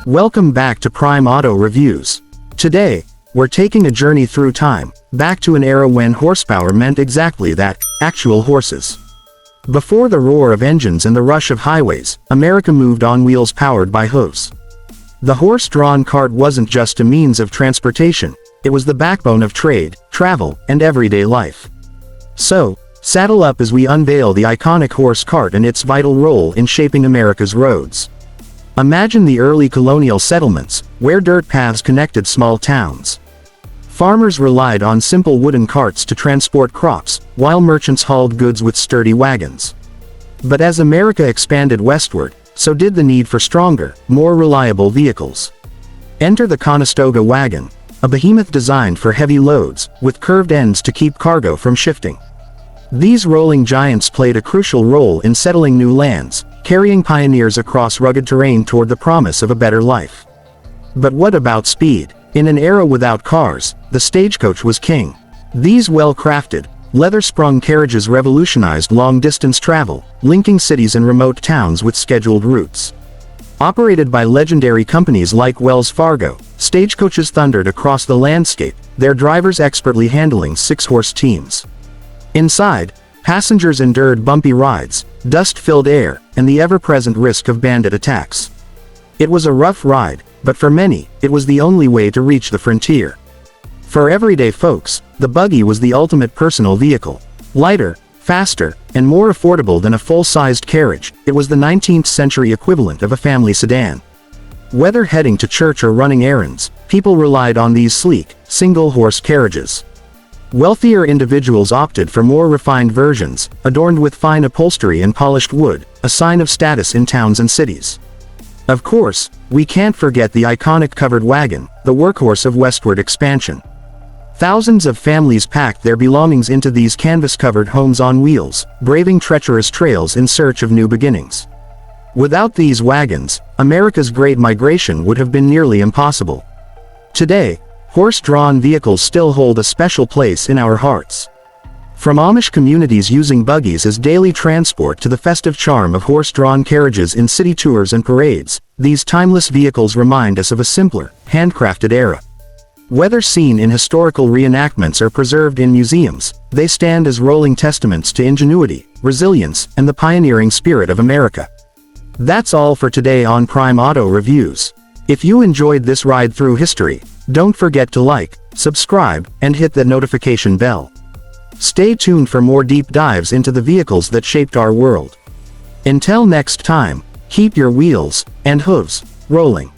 Welcome back to Prime Auto Reviews. Today, we're taking a journey through time, back to an era when horsepower meant exactly that, actual horses. Before the roar of engines and the rush of highways, America moved on wheels powered by hooves. The horse-drawn cart wasn't just a means of transportation, it was the backbone of trade, travel, and everyday life. So, saddle up as we unveil the iconic horse cart and its vital role in shaping America's roads. Imagine the early colonial settlements, where dirt paths connected small towns. Farmers relied on simple wooden carts to transport crops, while merchants hauled goods with sturdy wagons. But as America expanded westward, so did the need for stronger, more reliable vehicles. Enter the Conestoga wagon, a behemoth designed for heavy loads, with curved ends to keep cargo from shifting. These rolling giants played a crucial role in settling new lands, carrying pioneers across rugged terrain toward the promise of a better life. But what about speed? In an era without cars, the stagecoach was king. These well-crafted, leather-sprung carriages revolutionized long-distance travel, linking cities and remote towns with scheduled routes. Operated by legendary companies like Wells Fargo, stagecoaches thundered across the landscape, their drivers expertly handling six-horse teams. Inside, passengers endured bumpy rides, dust-filled air, and the ever-present risk of bandit attacks. It was a rough ride, but for many, it was the only way to reach the frontier. For everyday folks, the buggy was the ultimate personal vehicle. Lighter, faster, and more affordable than a full-sized carriage, it was the 19th century equivalent of a family sedan. Whether heading to church or running errands, people relied on these sleek, single-horse carriages. Wealthier individuals opted for more refined versions, adorned with fine upholstery and polished wood, a sign of status in towns and cities. Of course, we can't forget the iconic covered wagon, the workhorse of westward expansion. Thousands of families packed their belongings into these canvas-covered homes on wheels, braving treacherous trails in search of new beginnings. Without these wagons, America's Great Migration would have been nearly impossible. Today, horse-drawn vehicles still hold a special place in our hearts. From Amish communities using buggies as daily transport to the festive charm of horse-drawn carriages in city tours and parades, these timeless vehicles remind us of a simpler, handcrafted era. Whether seen in historical reenactments or preserved in museums, they stand as rolling testaments to ingenuity, resilience, and the pioneering spirit of America. That's all for today on Prime Auto Reviews. If you enjoyed this ride through history, don't forget to like, subscribe, and hit that notification bell. Stay tuned for more deep dives into the vehicles that shaped our world. Until next time, keep your wheels and hooves rolling.